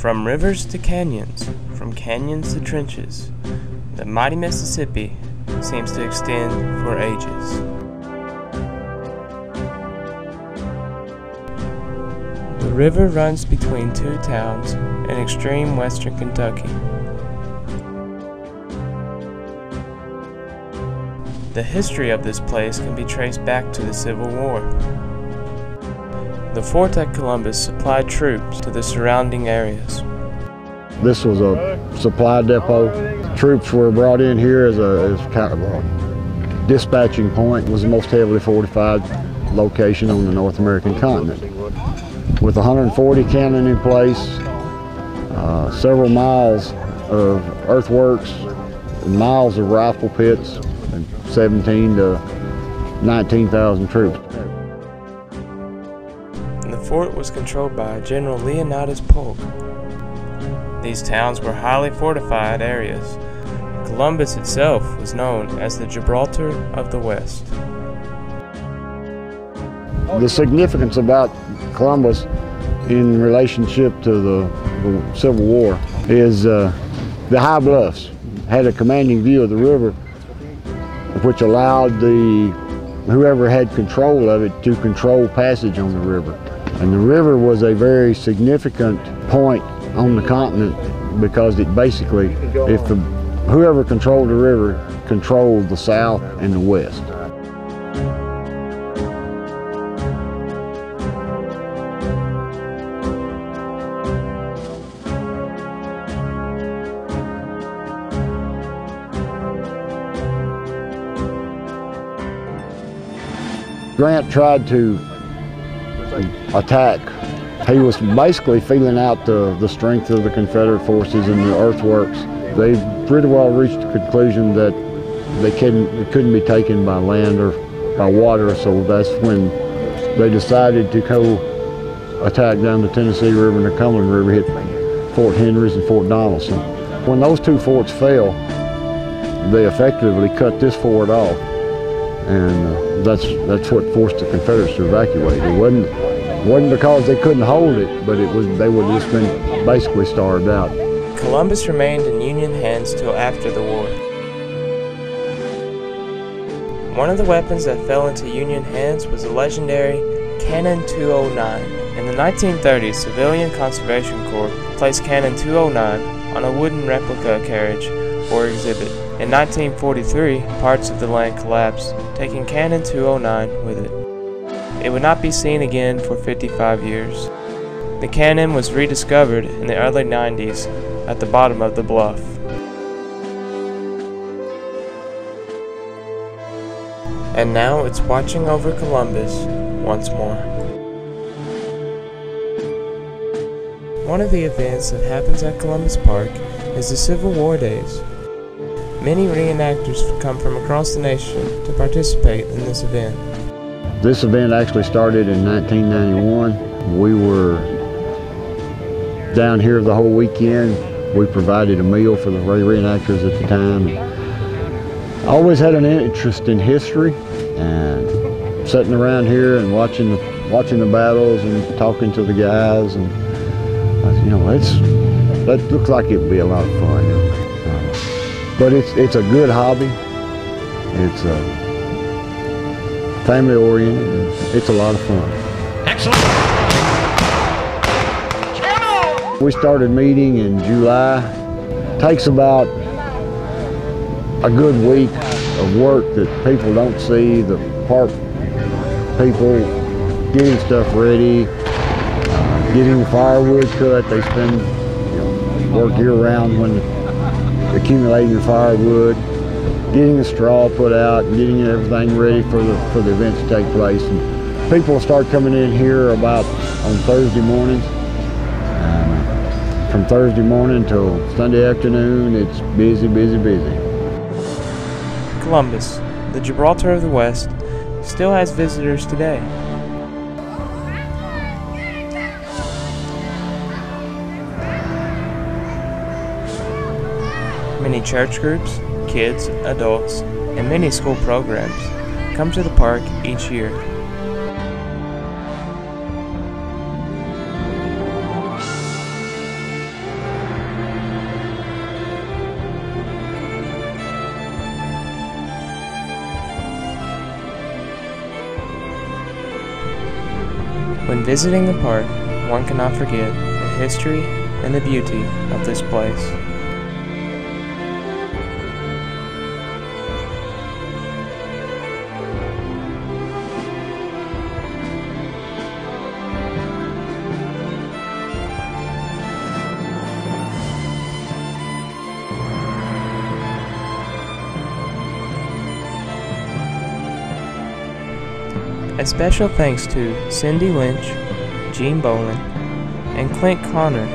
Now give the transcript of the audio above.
From rivers to canyons, from canyons to trenches, the mighty Mississippi seems to extend for ages. The river runs between two towns in extreme western Kentucky. The history of this place can be traced back to the Civil War. The fort at Columbus supplied troops to the surrounding areas. This was a supply depot. Troops were brought in here as kind of a dispatching point. It was the most heavily fortified location on the North American continent. With 140 cannon in place, several miles of earthworks, miles of rifle pits, and 17 to 19,000 troops. The fort was controlled by General Leonidas Polk. These towns were highly fortified areas. Columbus itself was known as the Gibraltar of the West. The significance about Columbus in relationship to the Civil War is the high bluffs. Had a commanding view of the river, which allowed whoever had control of it to control passage on the river. And the river was a very significant point on the continent because it basically, whoever controlled the river controlled the South and the West. Grant tried to attack. He was basically feeling out the strength of the Confederate forces and the earthworks. They pretty well reached the conclusion that it couldn't be taken by land or by water, so that's when they decided to go attack down the Tennessee River and the Cumberland River, hit Fort Henry's and Fort Donelson. When those two forts fell, they effectively cut this fort off, and that's what forced the Confederates to evacuate. It wasn't because they couldn't hold it, but they would have just been basically starved out. Columbus remained in Union hands till after the war. One of the weapons that fell into Union hands was the legendary Cannon 209. In the 1930s, Civilian Conservation Corps placed Cannon 209 on a wooden replica carriage for exhibit. In 1943, parts of the land collapsed, taking Cannon 209 with it. It would not be seen again for 55 years. The cannon was rediscovered in the early 90s at the bottom of the bluff. And now it's watching over Columbus once more. One of the events that happens at Columbus Park is the Civil War days. Many reenactors come from across the nation to participate in this event. This event actually started in 1991. We were down here the whole weekend. We provided a meal for the reenactors at the time. I always had an interest in history, and sitting around here and watching the battles and talking to the guys, and that looks like it would be a lot of fun. But it's a good hobby. It's family oriented, and it's a lot of fun. Excellent. We started meeting in July. Takes about a good week of work that people don't see. The park people getting stuff ready, getting the firewood cut. They spend work year round when accumulating the firewood, getting the straw put out, and getting everything ready for the event to take place. And people start coming in here about on Thursday mornings. From Thursday morning till Sunday afternoon, it's busy, busy, busy. Columbus, the Gibraltar of the West, still has visitors today. Many church groups, kids, adults, and many school programs come to the park each year. When visiting the park, one cannot forget the history and the beauty of this place. A special thanks to Cindy Lynch, Gene Bolin, and Clint Connor